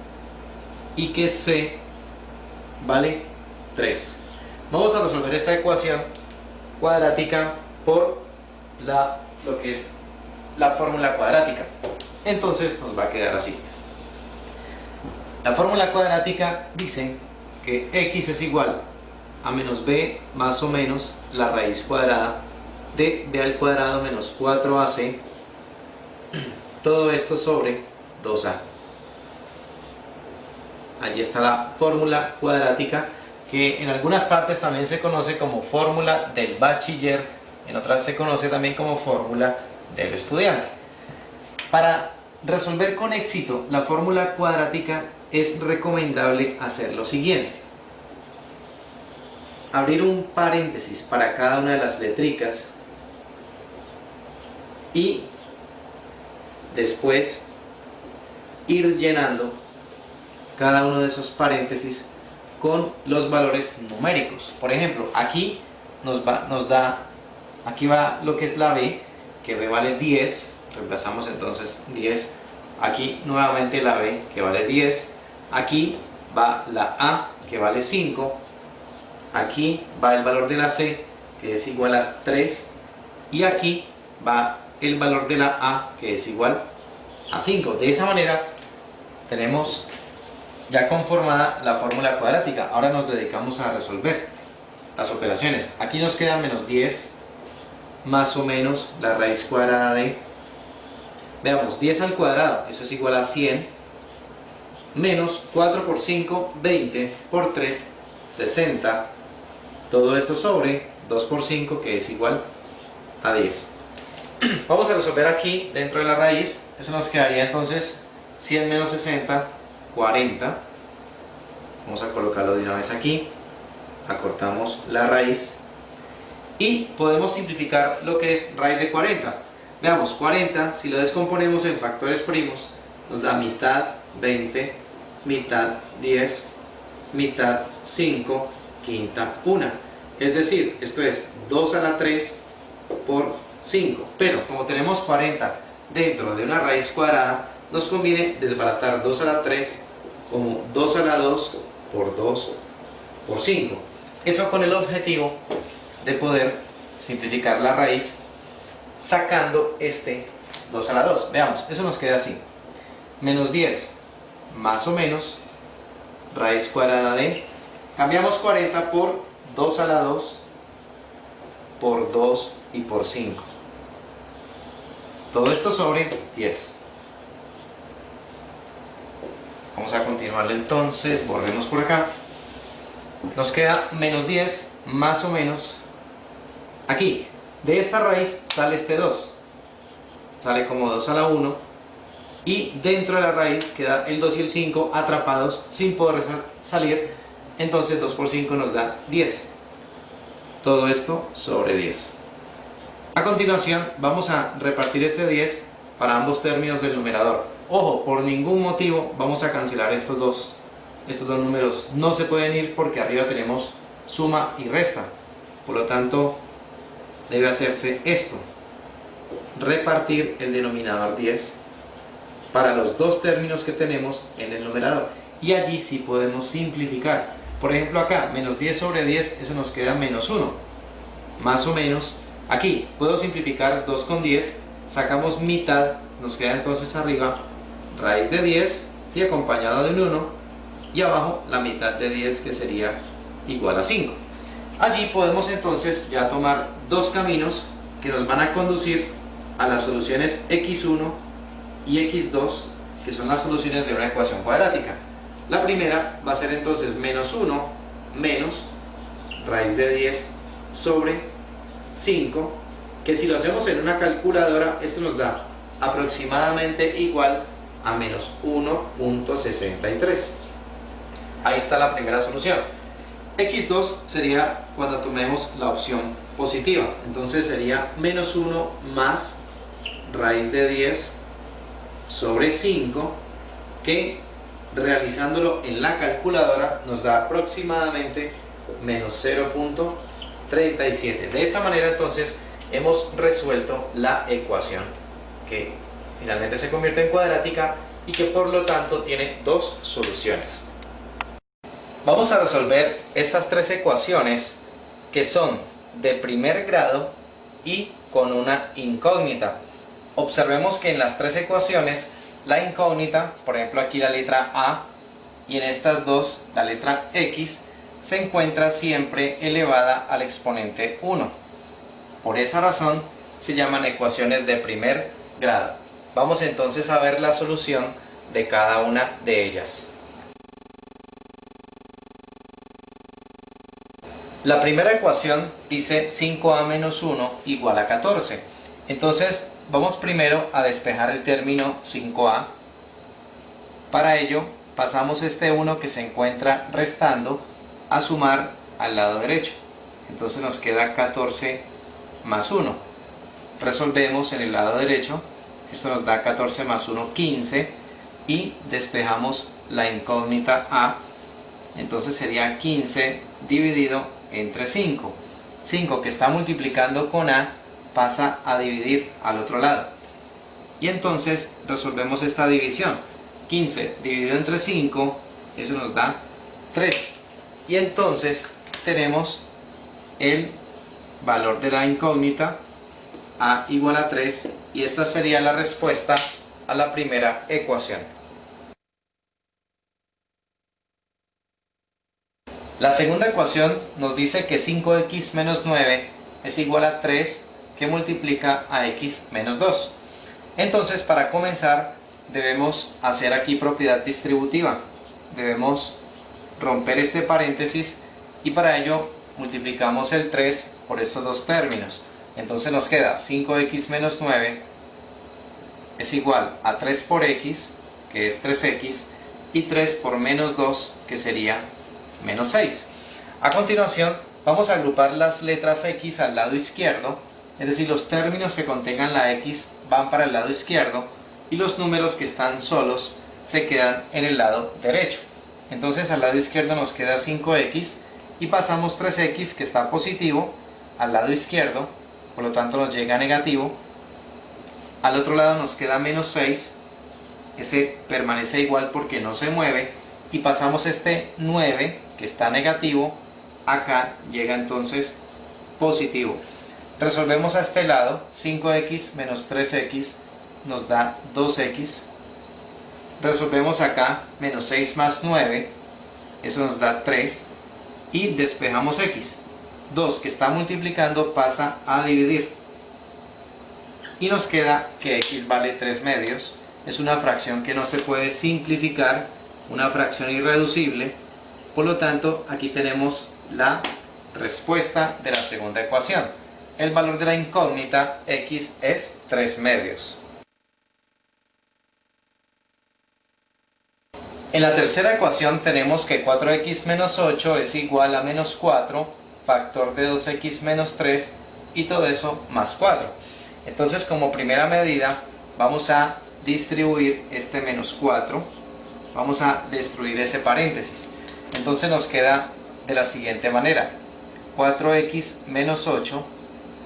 y que c vale 3. Vamos a resolver esta ecuación cuadrática por lo que es la fórmula cuadrática. Entonces nos va a quedar así. La fórmula cuadrática dice que x es igual a menos b más o menos la raíz cuadrada de b al cuadrado menos 4ac, todo esto sobre 2a. Allí está la fórmula cuadrática, que en algunas partes también se conoce como fórmula del bachiller, en otras se conoce también como fórmula del estudiante. Para resolver con éxito la fórmula cuadrática es recomendable hacer lo siguiente: abrir un paréntesis para cada una de las letricas y después ir llenando cada uno de esos paréntesis con los valores numéricos. Por ejemplo, aquí aquí va lo que es la b, que b vale 10, reemplazamos entonces 10, aquí nuevamente la b que vale 10, aquí va la A, que vale 5, aquí va el valor de la C, que es igual a 3, y aquí va el valor de la A, que es igual a 5. De esa manera tenemos ya conformada la fórmula cuadrática. Ahora nos dedicamos a resolver las operaciones. Aquí nos queda menos 10 más o menos la raíz cuadrada de, veamos, 10 al cuadrado, eso es igual a 100, menos 4 por 5, 20, por 3, 60, todo esto sobre 2 por 5, que es igual a 10. Vamos a resolver aquí dentro de la raíz. Eso nos quedaría entonces 100 menos 60, 40. Vamos a colocarlo de una vez aquí, acortamos la raíz y podemos simplificar lo que es raíz de 40. Veamos, 40 si lo descomponemos en factores primos nos da mitad 20, mitad 10, mitad 5, quinta 1. Es decir, esto es 2 a la 3 por 5. Pero como tenemos 40 dentro de una raíz cuadrada, nos conviene desbaratar 2 a la 3 como 2 a la 2 por 2 por 5. Eso con el objetivo de poder simplificar la raíz sacando este 2 a la 2. Veamos, eso nos queda así. Menos 10 más o menos raíz cuadrada de, cambiamos 40 por 2 a la 2 por 2 y por 5. Todo esto sobre 10. Vamos a continuarle entonces, volvemos por acá. Nos queda menos 10 más o menos. Aquí, de esta raíz sale este 2. Sale como 2 a la 1. Y dentro de la raíz queda el 2 y el 5 atrapados sin poder salir. Entonces 2 por 5 nos da 10. Todo esto sobre 10. A continuación vamos a repartir este 10 para ambos términos del numerador. Ojo, por ningún motivo vamos a cancelar estos dos números. No se pueden ir porque arriba tenemos suma y resta. Por lo tanto, debe hacerse esto. Repartir el denominador 10 para los dos términos que tenemos en el numerador. Y allí sí podemos simplificar. Por ejemplo acá, menos 10 sobre 10, eso nos queda menos 1. Más o menos, aquí puedo simplificar 2 con 10, sacamos mitad, nos queda entonces arriba raíz de 10, ¿sí? Acompañado de un 1, y abajo la mitad de 10 que sería igual a 5. Allí podemos entonces ya tomar dos caminos que nos van a conducir a las soluciones x1 y x2, que son las soluciones de una ecuación cuadrática. La primera va a ser entonces menos 1 menos raíz de 10 sobre 5, que si lo hacemos en una calculadora, esto nos da aproximadamente igual a menos 1.63. Ahí está la primera solución. x2 sería cuando tomemos la opción positiva, entonces sería menos 1 más raíz de 10 sobre 5, que realizándolo en la calculadora nos da aproximadamente menos 0.37. De esta manera entonces hemos resuelto la ecuación que finalmente se convierte en cuadrática y que por lo tanto tiene dos soluciones. Vamos a resolver estas tres ecuaciones que son de primer grado y con una incógnita. Observemos que en las tres ecuaciones la incógnita, por ejemplo aquí la letra A, y en estas dos la letra X, se encuentra siempre elevada al exponente 1. Por esa razón se llaman ecuaciones de primer grado. Vamos entonces a ver la solución de cada una de ellas. La primera ecuación dice 5a menos 1 igual a 14. Entonces vamos primero a despejar el término 5a. Para ello pasamos este 1 que se encuentra restando a sumar al lado derecho. Entonces nos queda 14 más 1. Resolvemos en el lado derecho. Esto nos da 14 más 1, 15. Y despejamos la incógnita a. Entonces sería 15 dividido entre 5. 5 que está multiplicando con a pasa a dividir al otro lado. Y entonces resolvemos esta división. 15 dividido entre 5 eso nos da 3. Y entonces tenemos el valor de la incógnita, a igual a 3, y esta sería la respuesta a la primera ecuación. La segunda ecuación nos dice que 5x menos 9 es igual a 3 que multiplica a x menos 2. Entonces, para comenzar, debemos hacer aquí propiedad distributiva. Debemos romper este paréntesis y para ello multiplicamos el 3 por estos dos términos. Entonces nos queda 5x menos 9 es igual a 3 por x, que es 3x, y 3 por menos 2, que sería menos 6. A continuación vamos a agrupar las letras x al lado izquierdo, es decir, los términos que contengan la x van para el lado izquierdo y los números que están solos se quedan en el lado derecho. Entonces al lado izquierdo nos queda 5x y pasamos 3x, que está positivo, al lado izquierdo, por lo tanto nos llega negativo. Al otro lado nos queda menos 6, ese permanece igual porque no se mueve, y pasamos este 9 que está negativo, acá llega entonces positivo. Resolvemos a este lado, 5x menos 3x nos da 2x. Resolvemos acá, menos 6 más 9, eso nos da 3, y despejamos x. 2 que está multiplicando pasa a dividir, y nos queda que x vale 3 medios. Es una fracción que no se puede simplificar, una fracción irreducible, por lo tanto aquí tenemos la respuesta de la segunda ecuación. El valor de la incógnita x es 3 medios. En la tercera ecuación tenemos que 4x menos 8 es igual a menos 4, factor de 2x menos 3, y todo eso más 4. Entonces, como primera medida vamos a distribuir este menos 4, vamos a destruir ese paréntesis. Entonces nos queda de la siguiente manera: 4x menos 8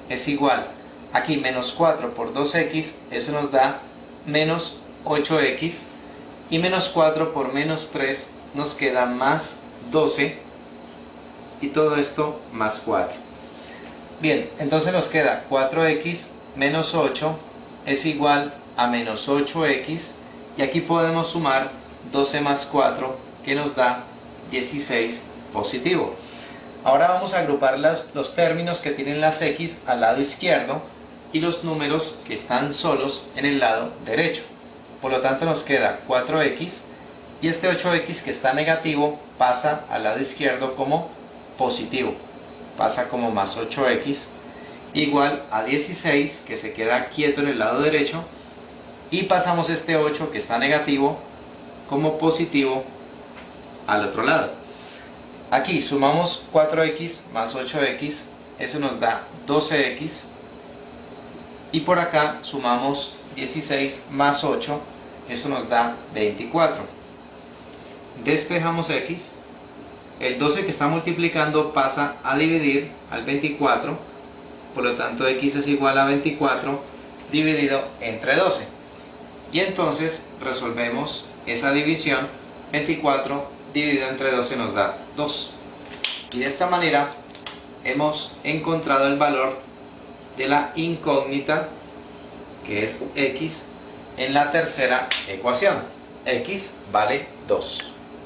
es igual, aquí menos 4 por 2x, eso nos da menos 8x, y menos 4 por menos 3 nos queda más 12, y todo esto más 4. Bien, entonces nos queda 4x menos 8 es igual a menos 8x, y aquí podemos sumar 12 más 4, que nos da 16 positivo. Ahora vamos a agrupar los términos que tienen las x al lado izquierdo y los números que están solos en el lado derecho. Por lo tanto nos queda 4x, y este 8x que está negativo pasa al lado izquierdo como positivo, pasa como más 8x, igual a 16, que se queda quieto en el lado derecho, y pasamos este 8 que está negativo como positivo al otro lado. Aquí sumamos 4x más 8x, eso nos da 12x, y por acá sumamos 16 más 8, eso nos da 24. Despejamos x, el 12 que está multiplicando pasa a dividir al 24, por lo tanto x es igual a 24 dividido entre 12. Y entonces resolvemos esa división, 24 dividido entre 12 nos da 2. Y de esta manera hemos encontrado el valor de la incógnita, que es x, en la tercera ecuación. X vale 2.